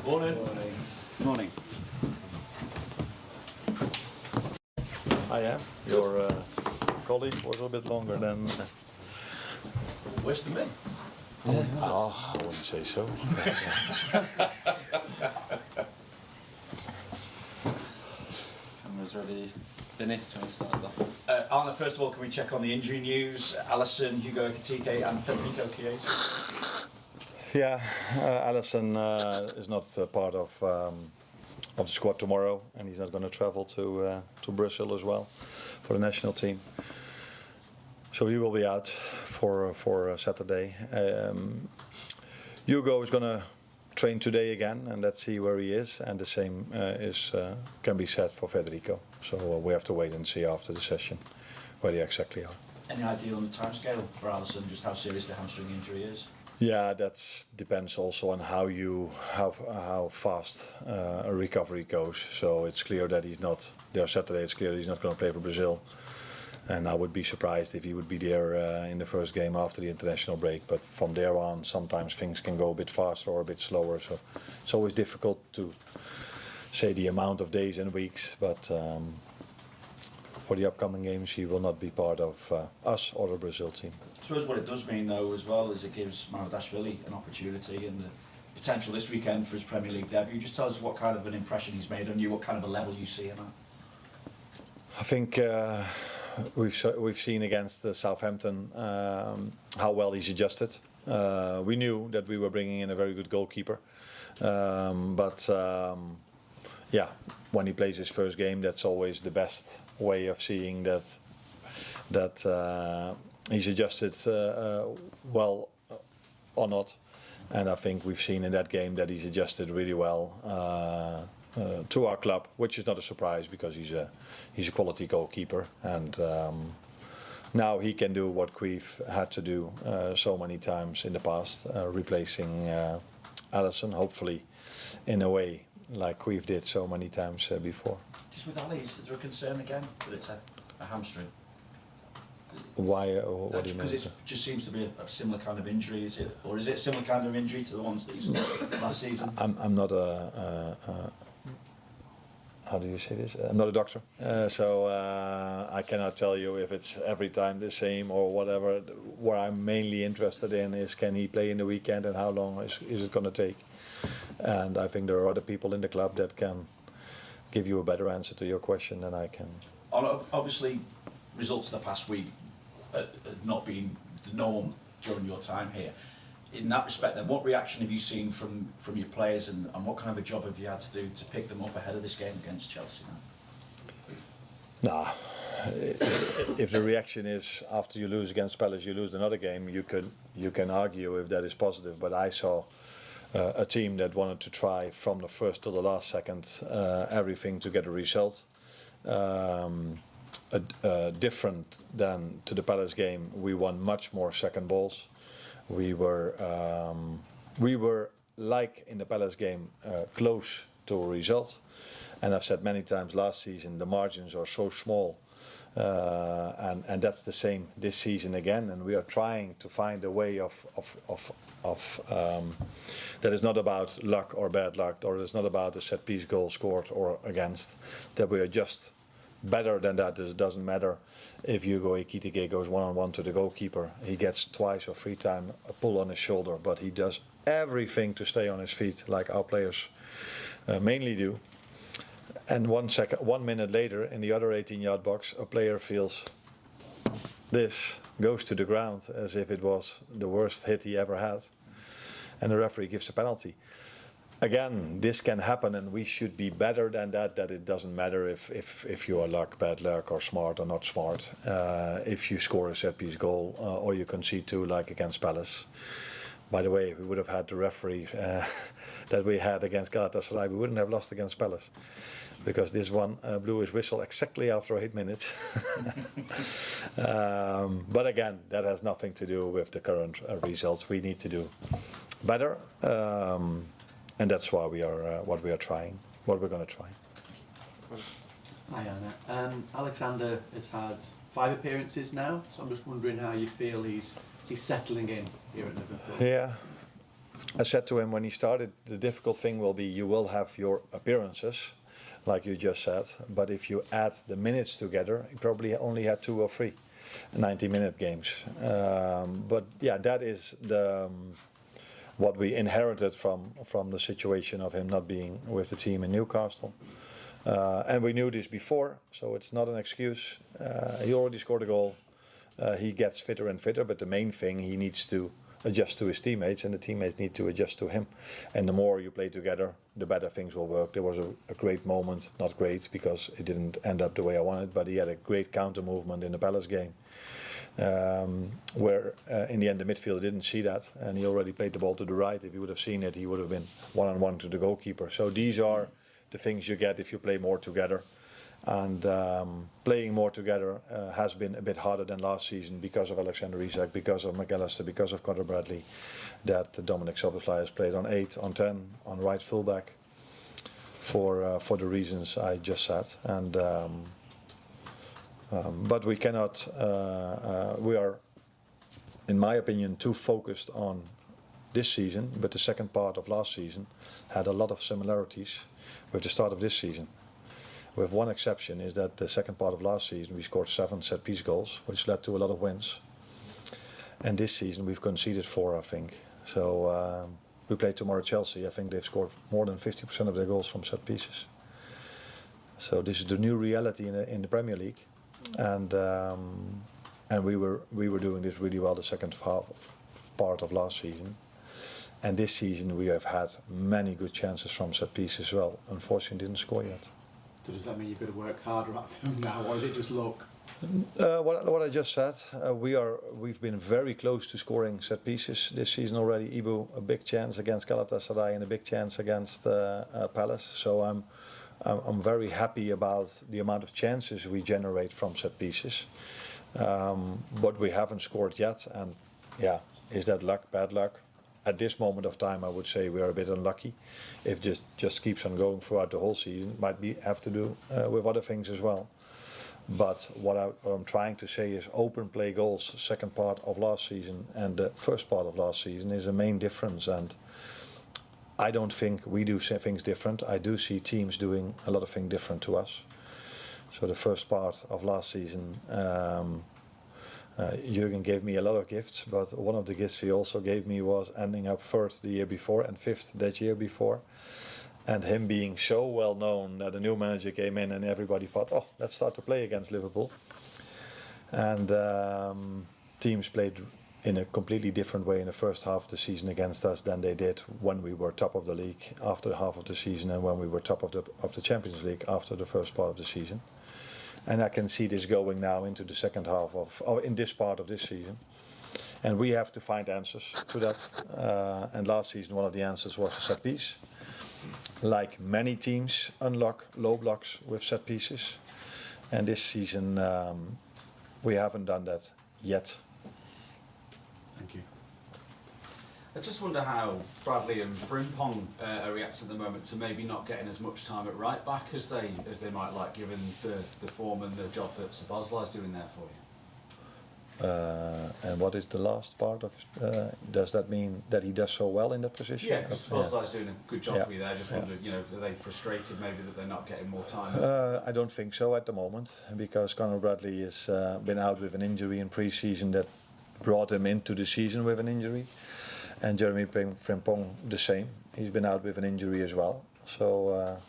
Morning. Morning. I am. Your colleague was a bit longer than. Worse than me. I wouldn't say so. Camera's ready. Vinny, do you want to start us off? Arne, first of all, can we check on the injury news? Alisson, Hugo Ekitike and Federico Chiesa. Yeah, Alisson is not part of the squad tomorrow, and he's not going to travel to Brazil as well for the national team. So he will be out for Saturday. Hugo is going to train today again, and let's see where he is. And the same can be said for Federico. So we have to wait and see after the session where they exactly are. Any idea on the timescale for Alisson, just how serious the hamstring injury is? Yeah, that depends also on how fast a recovery goes. So it's clear that he's not there Saturday. It's clear that he's not going to play for Brazil, and I would be surprised if he would be there in the first game after the international break. But from there on, sometimes things can go a bit faster or a bit slower. So it's always difficult to say the amount of days and weeks. But for the upcoming games, he will not be part of us or the Brazil team. I suppose what it does mean, though, as well, is it gives Maradashvili an opportunity and the potential this weekend for his Premier League debut. Just tell us what kind of an impression he's made on you, what kind of a level you see him at. I think we've seen against Southampton how well he's adjusted. We knew that we were bringing in a very good goalkeeper, but when he plays his first game, that's always the best way of seeing that he's adjusted well or not. And I think we've seen in that game that he's adjusted really well to our club, which is not a surprise because he's a quality goalkeeper. And now he can do what Cruyff had to do so many times in the past, replacing Alisson, hopefully in a way like Cruyff did so many times before. Just with Ali, is there a concern again that it's a hamstring? Why? What do you mean? Because it just seems to be a similar kind of injury, is it? Or is it a similar kind of injury to the ones that you saw last season? I'm not how do you say this? I'm not a doctor, so I cannot tell you if it's every time the same or whatever. What I'm mainly interested in is can he play in the weekend and how long is it going to take? And I think there are other people in the club that can give you a better answer to your question than I can. Obviously, results of the past week had not been the norm during your time here. In that respect, then, what reaction have you seen from your players, and what kind of a job have you had to do to pick them up ahead of this game against Chelsea now? Nah, if the reaction is after you lose against Palace, you lose another game, you can argue if that is positive. But I saw a team that wanted to try from the first to the last second everything to get a result. Different than to the Palace game, we won much more second balls. We were like in the Palace game close to a result, and I've said many times last season the margins are so small, and that's the same this season again. And we are trying to find a way of that is not about luck or bad luck, or it's not about a set piece goal scored or against. That we are just better than that. It doesn't matter if Hugo Ekitike goes one-on-one to the goalkeeper. He gets twice or three times a pull on his shoulder, but he does everything to stay on his feet, like our players mainly do. And 1 minute later, in the other 18-yard box, a player feels this, goes to the ground as if it was the worst hit he ever had, and the referee gives a penalty. Again, this can happen, and we should be better than that. That it doesn't matter if you are luck, bad luck, or smart or not smart. If you score a set-piece goal or you concede two, like against Palace. By the way, if we would have had the referee that we had against Galatasaray, we wouldn't have lost against Palace, because this one blew his whistle exactly after 8 minutes. But again, that has nothing to do with the current results. We need to do better. And that's why we are what we're going to try. Hi Anna. Alexander has had 5 appearances now, so I'm just wondering how you feel he's settling in here at Liverpool. Yeah, I said to him when he started, the difficult thing will be you will have your appearances, like you just said, but if you add the minutes together, he probably only had 2 or 3 90-minute games. But yeah, that is what we inherited from the situation of him not being with the team in Newcastle. And we knew this before, so it's not an excuse. He already scored a goal. He gets fitter and fitter, but the main thing, he needs to adjust to his teammates, and the teammates need to adjust to him. And the more you play together, the better things will work. There was a great moment, not great because it didn't end up the way I wanted, but he had a great counter movement in the Palace game, where in the end the midfielder didn't see that, and he already played the ball to the right. If he would have seen it, he would have been one-on-one to the goalkeeper. So these are the things you get if you play more together. And playing more together has been a bit harder than last season because of Alexander Isak, because of McAllister, because of Conor Bradley, that Dominic Szoboszlai has played on 8, on 10, on right fullback for the reasons I just said. And but we cannot, we are, in my opinion, too focused on this season, but the second part of last season had a lot of similarities with the start of this season. With one exception, is that the second part of last season we scored 7 set-piece goals, which led to a lot of wins. And this season we've conceded 4, I think. So we play tomorrow Chelsea. I think they've scored more than 50% of their goals from set pieces. So this is the new reality in the Premier League, and we were doing this really well the second part of last season. And this season we have had many good chances from set pieces as well. Unfortunately, didn't score yet. So does that mean you've got to work harder at them now, or is it just luck? What I just said, we've been very close to scoring set pieces this season already. Ibu, a big chance against Galatasaray and a big chance against Palace. So I'm very happy about the amount of chances we generate from set pieces, but we haven't scored yet. And yeah, is that luck, bad luck? At this moment of time, I would say we are a bit unlucky. If just keeps on going throughout the whole season, might have to do with other things as well. But what I'm trying to say is open play goals, second part of last season and the first part of last season is a main difference. And I don't think we do things different. I do see teams doing a lot of things different to us. So the first part of last season, Jürgen gave me a lot of gifts, but one of the gifts he also gave me was ending up 3rd the year before and 5th that year before. And him being so well known that a new manager came in and everybody thought, oh, let's start to play against Liverpool. And teams played in a completely different way in the first half of the season against us than they did when we were top of the league after half of the season and when we were top of the Champions League after the first part of the season. And I can see this going now into the second half in this part of this season. And we have to find answers to that. And last season, one of the answers was a set piece. Like many teams, unlock low blocks with set pieces. And this season, we haven't done that yet. Thank you. I just wonder how Bradley and Frimpong are reacting at the moment to maybe not getting as much time at right back as they might like, given the form and the job that Szoboszlai is doing there for you. And what is the last part of? Does that mean that he does so well in that position? Yeah, because Szoboszlai is doing a good job Yeah. for you there. I just wondered, are they frustrated maybe that they're not getting more time? I don't think so at the moment, because Conor Bradley has been out with an injury in pre-season that brought him into the season with an injury. And Jeremy Frimpong the same. He's been out with an injury as well. So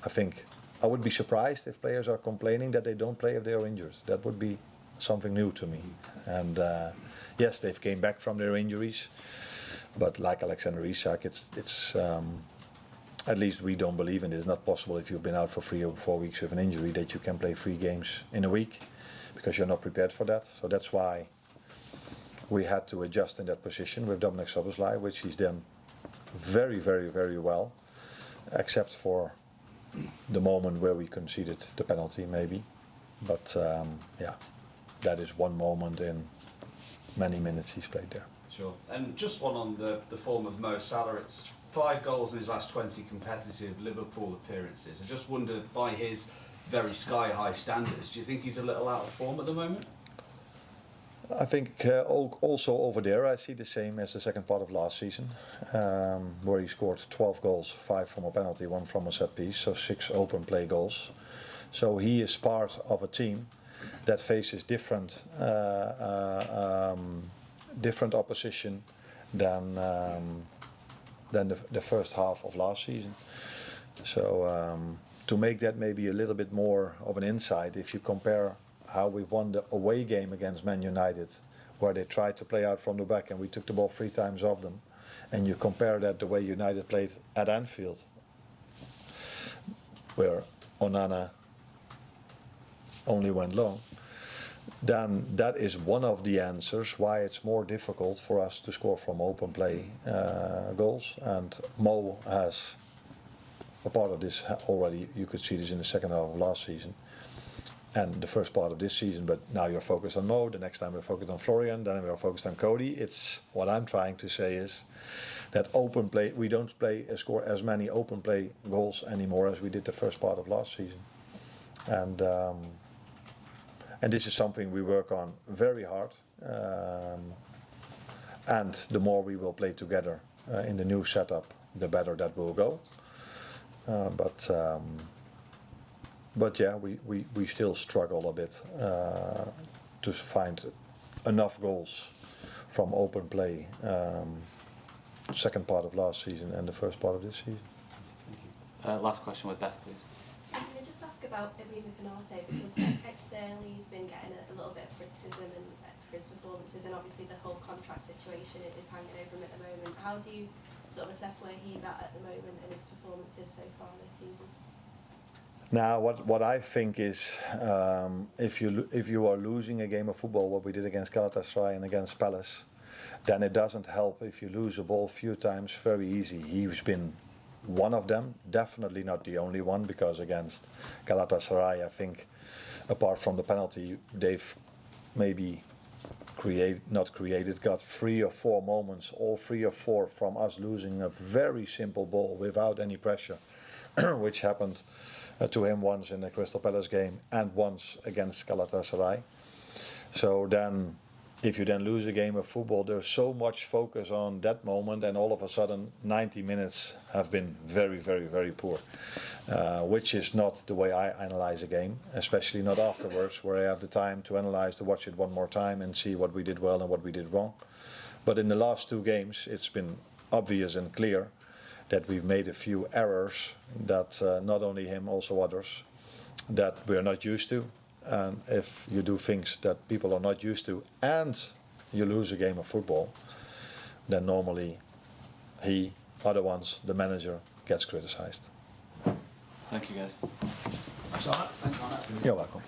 I think I would be surprised if players are complaining that they don't play if they are injured. That would be something new to me. And yes, they've came back from their injuries, but like Alexander Isak, it's at least we don't believe in it. It's not possible if you've been out for 3 or 4 weeks with an injury that you can play 3 games in a week, because you're not prepared for that. So that's why we had to adjust in that position with Dominic Szoboszlai, which he's done very, very, very well, except for the moment where we conceded the penalty, maybe. But yeah, that is one moment in many minutes he's played there. Sure. And just one on the form of Mo Salah. It's 5 goals in his last 20 competitive Liverpool appearances. I just wonder, by his very sky-high standards, do you think he's a little out of form at the moment? I think also over there I see the same as the second part of last season, where he scored 12 goals, 5 from a penalty, 1 from a set piece, so 6 open play goals. So he is part of a team that faces different opposition than the first half of last season. So to make that maybe a little bit more of an insight, if you compare how we won the away game against Man United, where they tried to play out from the back and we took the ball 3 times off them, and you compare that the way United played at Anfield, where Onana only went long, then that is one of the answers why it's more difficult for us to score from open play goals. And Mo has a part of this already. You could see this in the second half of last season and the first part of this season, but now you're focused on Mo, the next time we're focused on Florian, then we're focused on Cody. It's what I'm trying to say is that open play, we don't score as many open play goals anymore as we did the first part of last season. And this is something we work on very hard, and the more we will play together in the new setup, the better that will go. But yeah, we still struggle a bit to find enough goals from open play, second part of last season and the first part of this season. Thank you. Last question with Beth, please. Can I just ask about Ibrahim Konate, because externally he's been getting a little bit of criticism for his performances, and obviously the whole contract situation is hanging over him at the moment. How do you sort of assess where he's at the moment and his performances so far this season? Now, what I think is, if you are losing a game of football, what we did against Galatasaray and against Palace, then it doesn't help if you lose a ball a few times very easy. He's been one of them, definitely not the only one, because against Galatasaray, I think, apart from the penalty, they've maybe got 3 or 4 moments, all 3 or 4 from us losing a very simple ball without any pressure, which happened to him once in the Crystal Palace game and once against Galatasaray. So then, if you then lose a game of football, there's so much focus on that moment, and all of a sudden 90 minutes have been very, very, very poor, which is not the way I analyze a game, especially not afterwards, where I have the time to analyze, to watch it one more time and see what we did well and what we did wrong. But in the last 2 games, it's been obvious and clear that we've made a few errors that not only him, also others, that we're not used to. And if you do things that people are not used to and you lose a game of football, then normally he, other ones, the manager, gets criticized. Thank you, guys. Thanks, Arne. You're welcome.